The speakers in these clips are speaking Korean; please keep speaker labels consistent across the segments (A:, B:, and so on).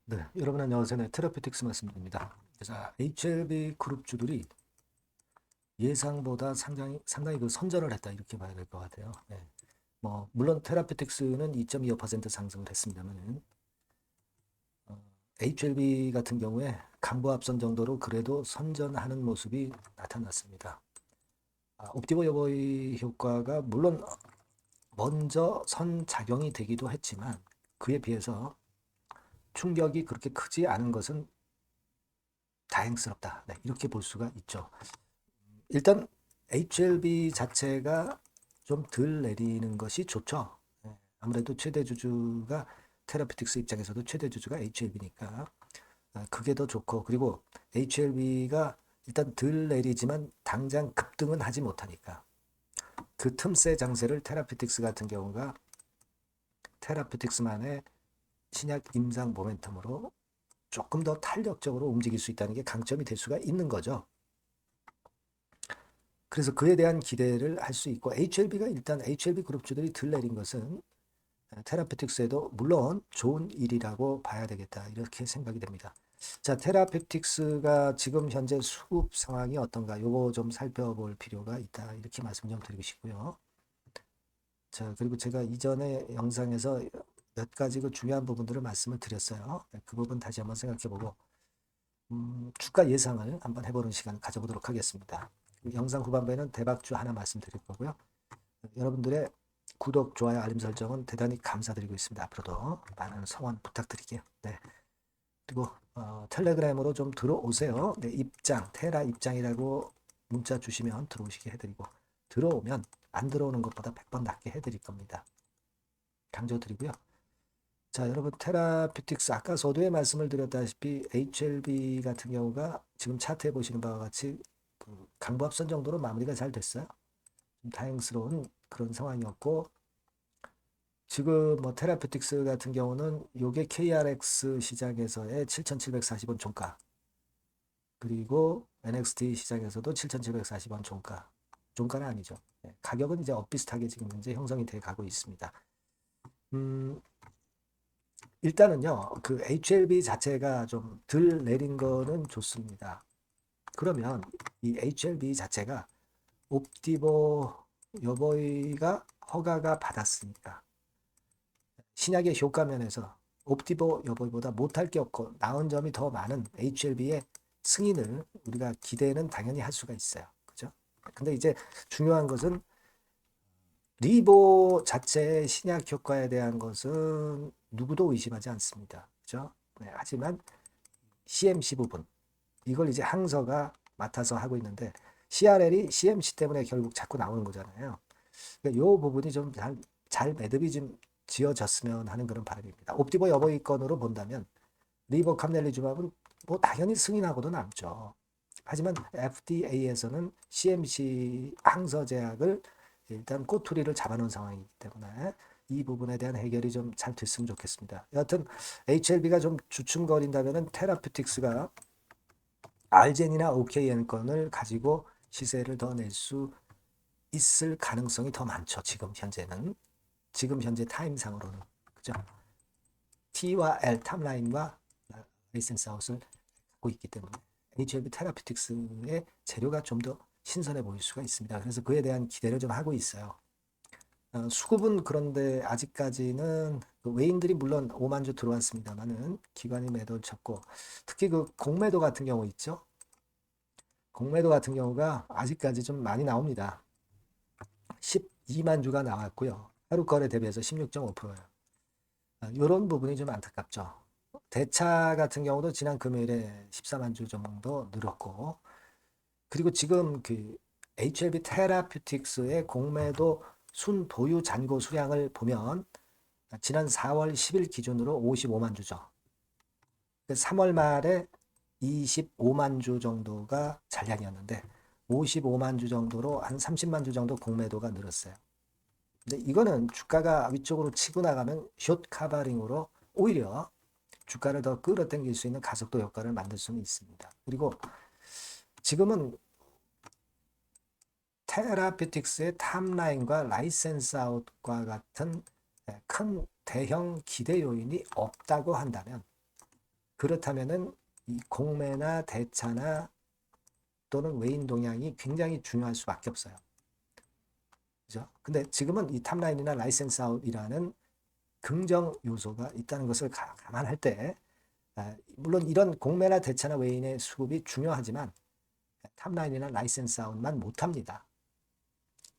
A: 네, 여러분 안녕하세요. 네, 테라피틱스 말씀드립니다. 자, HLB 그룹주들이 예상보다 상당히 그 선전을 했다 이렇게 봐야 될 것 같아요. 네. 뭐 물론 테라피틱스는 2.25% 상승을 했습니다만 HLB 같은 경우에 강보 합선 정도로 그래도 선전하는 모습이 나타났습니다. 옵티버 여보의 효과가 물론 먼저 선작용이 되기도 했지만 그에 비해서 충격이 그렇게 크지 않은 것은 다행스럽다. 네, 이렇게 볼 수가 있죠. 일단 HLB 자체가 좀 덜 내리는 것이 좋죠. 네, 아무래도 최대 주주가 테라피틱스 입장에서도 최대 주주가 HLB니까 그게 더 좋고, 그리고 HLB가 일단 덜 내리지만 당장 급등은 하지 못하니까 그 틈새 장세를 테라피틱스 같은 경우가 테라피틱스만의 신약 임상 모멘텀으로 조금 더 탄력적으로 움직일 수 있다는 게 강점이 될 수가 있는 거죠. 그래서 그에 대한 기대를 할 수 있고, HLB가 일단 HLB 그룹주들이 들 내린 것은 테라피틱스에도 물론 좋은 일이라고 봐야 되겠다 이렇게 생각이 됩니다. 자, 테라피틱스가 지금 현재 수급 상황이 어떤가 요거 좀 살펴볼 필요가 있다 이렇게 말씀 좀 드리고 싶고요. 자, 그리고 제가 이전에 영상에서 몇 가지 그 중요한 부분들을 말씀을 드렸어요. 그 부분 다시 한번 생각해보고 주가 예상을 한번 해보는 시간 가져보도록 하겠습니다. 영상 후반부에는 대박주 하나 말씀드릴 거고요. 여러분들의 구독, 좋아요, 알림 설정은 대단히 감사드리고 있습니다. 앞으로도 많은 성원 부탁드릴게요. 네. 그리고 텔레그램으로 좀 들어오세요. 네, 입장, 테라 입장이라고 문자 주시면 들어오시게 해드리고, 들어오면 안 들어오는 것보다 100번 낫게 해드릴 겁니다. 강조드리고요. 자, 여러분 테라피틱스 아까 서두에 말씀을 드렸다시피 HLB 같은 경우가 지금 차트에 보시는 바와 같이 그 강보합선 정도로 마무리가 잘 됐어요. 좀 다행스러운 그런 상황이었고, 지금 뭐 테라피틱스 같은 경우는 요게 KRX 시장에서의 7,740원 종가, 그리고 NXT 시장에서도 7,740원 종가, 종가는 아니죠. 네, 가격은 이제 엇비슷하게 지금 현재 형성이 돼 가고 있습니다. 음, 일단은요, 그 HLB 자체가 좀 덜 내린 거는 좋습니다. 그러면 이 HLB 자체가 옵티보 여보이가 허가가 받았으니까 신약의 효과 면에서 옵티보 여보이보다 못할 게 없고 나은 점이 더 많은 HLB의 승인을 우리가 기대는 당연히 할 수가 있어요. 그죠? 근데 이제 중요한 것은 리보 자체의 신약 효과에 대한 것은 누구도 의심하지 않습니다. 그죠? 네, 하지만 CMC 부분, 이걸 이제 항서가 맡아서 하고 있는데 CRL이 CMC 때문에 결국 자꾸 나오는 거잖아요. 그러니까 이 부분이 좀 잘 매듭이 좀 지어졌으면 하는 그런 바람입니다. 옵티버 여보이 건으로 본다면 리버 캄넬리주밥은 뭐 당연히 승인하고도 남죠. 하지만 FDA에서는 CMC 항서 제약을 일단 꼬투리를 잡아놓은 상황이기 때문에 이 부분에 대한 해결이 좀 잘 됐으면 좋겠습니다. 여하튼 HLB가 좀 주춤거린다면 테라피틱스가 알젠이나 OKN 건을 가지고 시세를 더 낼 수 있을 가능성이 더 많죠. 지금 현재는. 지금 현재 타임상으로는. 그죠? T와 L 탑라인과 레이센스 아웃을 갖고 있기 때문에 HLB 테라피틱스의 재료가 좀 더 신선해 보일 수가 있습니다. 그래서 그에 대한 기대를 좀 하고 있어요. 수급은 그런데 아직까지는 그 외인들이 물론 5만 주 들어왔습니다만은 기관이 매도를 쳤고, 특히 그 공매도 같은 경우 있죠. 공매도 같은 경우가 아직까지 좀 많이 나옵니다. 12만 주가 나왔고요. 하루 거래 대비해서 16.5%예요. 이런 부분이 좀 안타깝죠. 대차 같은 경우도 지난 금요일에 14만 주 정도 늘었고, 그리고 지금 그 HLB 테라퓨틱스의 공매도 순 보유 잔고 수량을 보면 지난 4월 10일 기준으로 55만 주죠. 3월 말에 25만 주 정도가 잔량이었는데 55만 주 정도로 한 30만 주 정도 공매도가 늘었어요. 근데 이거는 주가가 위쪽으로 치고 나가면 숏 카바링으로 오히려 주가를 더 끌어당길 수 있는 가속도 효과를 만들 수는 있습니다. 그리고 지금은 테라피틱스의 탑라인과 라이센스 아웃과 같은 큰 대형 기대 요인이 없다고 한다면 그렇다면은 이 공매나 대차나 또는 외인 동향이 굉장히 중요할 수밖에 없어요. 그죠? 근데 지금은 이 탑라인이나 라이센스 아웃이라는 긍정 요소가 있다는 것을 감안할 때, 물론 이런 공매나 대차나 외인의 수급이 중요하지만 탑라인이나 라이센스 아웃만 못합니다.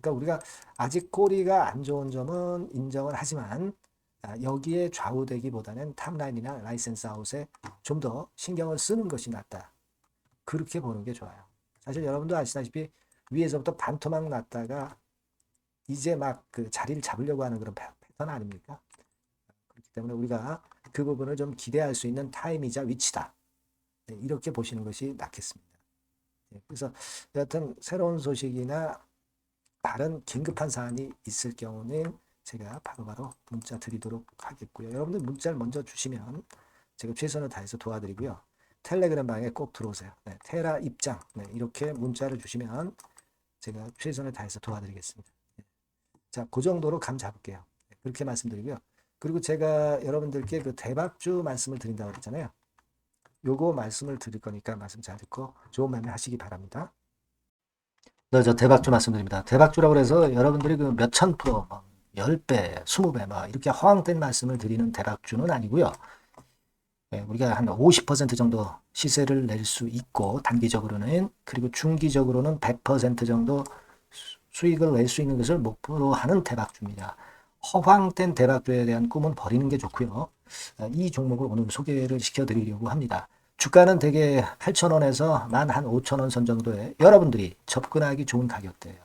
A: 그러니까 우리가 아직 꼬리가 안 좋은 점은 인정을 하지만 여기에 좌우되기보다는 탑라인이나 라이센스 아웃에 좀 더 신경을 쓰는 것이 낫다. 그렇게 보는 게 좋아요. 사실 여러분도 아시다시피 위에서부터 반토막 났다가 이제 막 그 자리를 잡으려고 하는 그런 패턴 아닙니까? 그렇기 때문에 우리가 그 부분을 좀 기대할 수 있는 타임이자 위치다. 네, 이렇게 보시는 것이 낫겠습니다. 네, 그래서 여하튼 새로운 소식이나 다른 긴급한 사안이 있을 경우는 제가 바로바로 문자 드리도록 하겠고요. 여러분들 문자를 먼저 주시면 제가 최선을 다해서 도와드리고요. 텔레그램 방에 꼭 들어오세요. 네, 테라 입장 이렇게 문자를 주시면 제가 최선을 다해서 도와드리겠습니다. 자, 그 정도로 감 잡을게요. 그렇게 말씀드리고요. 그리고 제가 여러분들께 그 대박주 말씀을 드린다고 했잖아요. 요거 말씀을 드릴 거니까 말씀 잘 듣고 좋은 매매 하시기 바랍니다. 저 대박주 말씀드립니다. 대박주라고 해서 여러분들이 그 몇천 프로, 10배, 20배 막 이렇게 허황된 말씀을 드리는 대박주는 아니고요. 우리가 한 50% 정도 시세를 낼 수 있고 단기적으로는, 그리고 중기적으로는 100% 정도 수익을 낼 수 있는 것을 목표로 하는 대박주입니다. 허황된 대박주에 대한 꿈은 버리는 게 좋고요. 이 종목을 오늘 소개를 시켜드리려고 합니다. 주가는 대개 8,000원에서 만 한 5,000원 선 정도에 여러분들이 접근하기 좋은 가격대예요.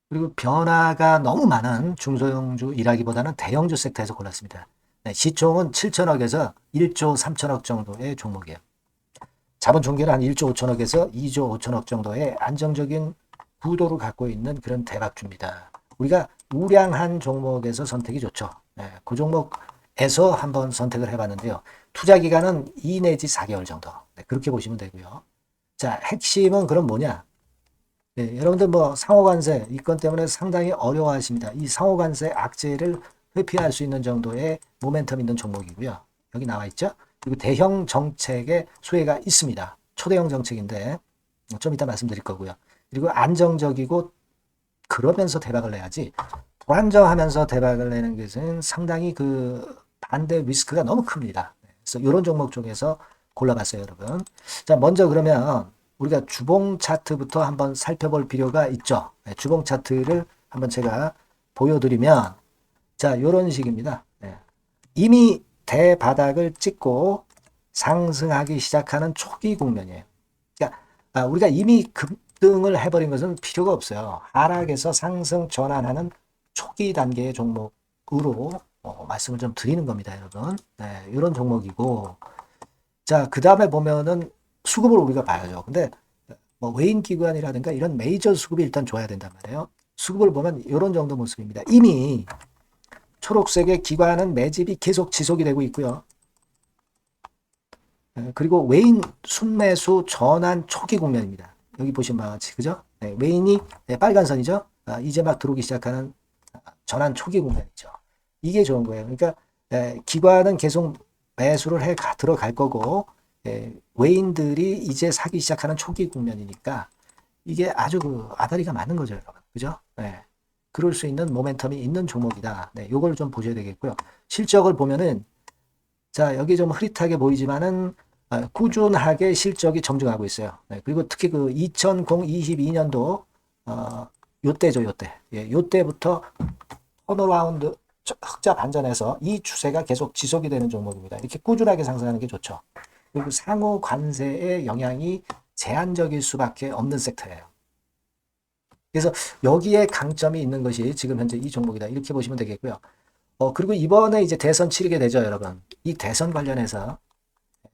A: 그리고 변화가 너무 많은 중소형주 일하기보다는 대형주 섹터에서 골랐습니다. 네, 시총은 7천억에서 1조 3천억 정도의 종목이에요. 자본 총계는 한 1조 5천억에서 2조 5천억 정도의 안정적인 구도를 갖고 있는 그런 대박주입니다. 우리가 우량한 종목에서 선택이 좋죠. 네, 그 종목에서 한번 선택을 해봤는데요. 투자 기간은 2 내지 4개월 정도. 네, 그렇게 보시면 되고요. 자, 핵심은 그럼 뭐냐? 네, 여러분들 뭐 상호관세 이 건 때문에 상당히 어려워하십니다. 이 상호관세 악재를 회피할 수 있는 정도의 모멘텀 있는 종목이고요. 여기 나와 있죠? 그리고 대형 정책의 수혜가 있습니다. 초대형 정책인데 좀 이따 말씀드릴 거고요. 그리고 안정적이고 그러면서 대박을 내야지 불안정하면서 대박을 내는 것은 상당히 그 반대 리스크가 너무 큽니다. 그래서 이런 종목 중에서 골라봤어요, 여러분. 자, 먼저 그러면 우리가 주봉 차트부터 한번 살펴볼 필요가 있죠. 네, 주봉 차트를 한번 제가 보여드리면 자, 이런 식입니다. 네. 이미 대바닥을 찍고 상승하기 시작하는 초기 국면이에요. 그러니까 우리가 이미 급등을 해버린 것은 필요가 없어요. 하락에서 상승 전환하는 초기 단계의 종목으로 말씀을 좀 드리는 겁니다, 여러분. 네, 이런 종목이고, 자, 그 다음에 보면은 수급을 우리가 봐야죠. 근데 뭐 외인 기관이라든가 이런 메이저 수급이 일단 좋아야 된단 말이에요. 수급을 보면 이런 정도 모습입니다. 이미 초록색의 기관은 매집이 계속 지속이 되고 있고요. 그리고 외인 순매수 전환 초기 국면입니다. 여기 보시면 바와 같이, 그죠? 네, 외인이 빨간 선이죠? 이제 막 들어오기 시작하는 전환 초기 국면이죠. 이게 좋은 거예요. 그러니까 기관은 계속 매수를 해 들어갈 거고 외인들이 이제 사기 시작하는 초기 국면이니까 이게 아주 그 아다리가 맞는 거죠, 여러분. 그죠? 네. 그럴 수 있는 모멘텀이 있는 종목이다. 네, 요걸 좀 보셔야 되겠고요. 실적을 보면은 자, 여기 좀 흐릿하게 보이지만은 꾸준하게 실적이 점증하고 있어요. 네, 그리고 특히 그 2022년도 요때죠, 요때. 예, 요때부터 턴어라운드 흑자 반전해서 이 추세가 계속 지속이 되는 종목입니다. 이렇게 꾸준하게 상승하는 게 좋죠. 그리고 상호 관세의 영향이 제한적일 수밖에 없는 섹터예요. 그래서 여기에 강점이 있는 것이 지금 현재 이 종목이다. 이렇게 보시면 되겠고요. 그리고 이번에 이제 대선 치르게 되죠, 여러분. 이 대선 관련해서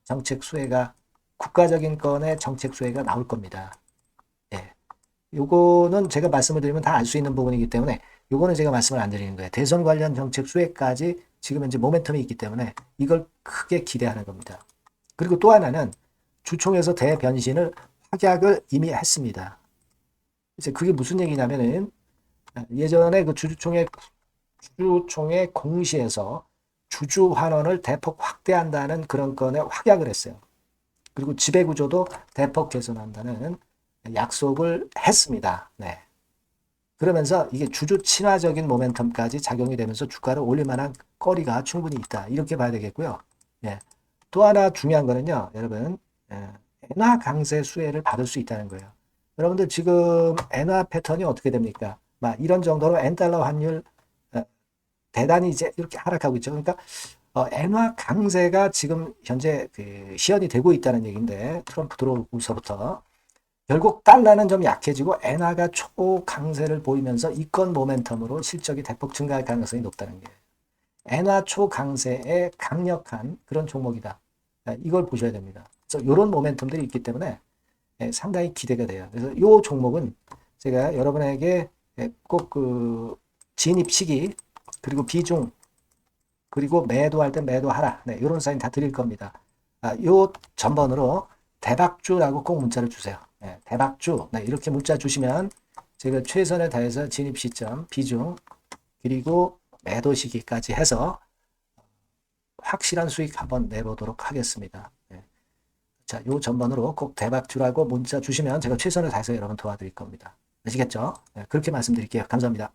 A: 정책 수혜가, 국가적인 건의 정책 수혜가 나올 겁니다. 예. 요거는 제가 말씀을 드리면 다 알 수 있는 부분이기 때문에 요거는 제가 말씀을 안 드리는 거예요. 대선 관련 정책 수혜까지 지금 현재 모멘텀이 있기 때문에 이걸 크게 기대하는 겁니다. 그리고 또 하나는 주총에서 대변신을 확약을 이미 했습니다. 이제 그게 무슨 얘기냐면은 예전에 그 주주총회 공시에서 주주 환원을 대폭 확대한다는 그런 건에 확약을 했어요. 그리고 지배구조도 대폭 개선한다는 약속을 했습니다. 네. 그러면서 이게 주주 친화적인 모멘텀까지 작용이 되면서 주가를 올릴 만한 거리가 충분히 있다. 이렇게 봐야 되겠고요. 예. 또 하나 중요한 거는요. 여러분, 엔화 강세 수혜를 받을 수 있다는 거예요. 여러분들 지금 엔화 패턴이 어떻게 됩니까? 막 이런 정도로 엔달러 환율 대단히 이제 이렇게 하락하고 있죠. 그러니까 엔화 강세가 지금 현재 그 시연이 되고 있다는 얘기인데 트럼프 들어오고서부터 결국 달러는 좀 약해지고 엔화가 초강세를 보이면서 이권 모멘텀으로 실적이 대폭 증가할 가능성이 높다는 게 엔화 초강세의 강력한 그런 종목이다. 이걸 보셔야 됩니다. 그래서 이런 모멘텀들이 있기 때문에 상당히 기대가 돼요. 그래서 이 종목은 제가 여러분에게 꼭 그 진입 시기 그리고 비중 그리고 매도할 때 매도하라. 네, 이런 사인 다 드릴 겁니다. 요 전번으로 대박주라고 꼭 문자를 주세요. 네, 대박주. 네, 이렇게 문자 주시면 제가 최선을 다해서 진입 시점, 비중, 그리고 매도 시기까지 해서 확실한 수익 한번 내보도록 하겠습니다. 네. 자, 요 전번으로 꼭 대박주라고 문자 주시면 제가 최선을 다해서 여러분 도와드릴 겁니다. 아시겠죠? 네, 그렇게 말씀드릴게요. 감사합니다.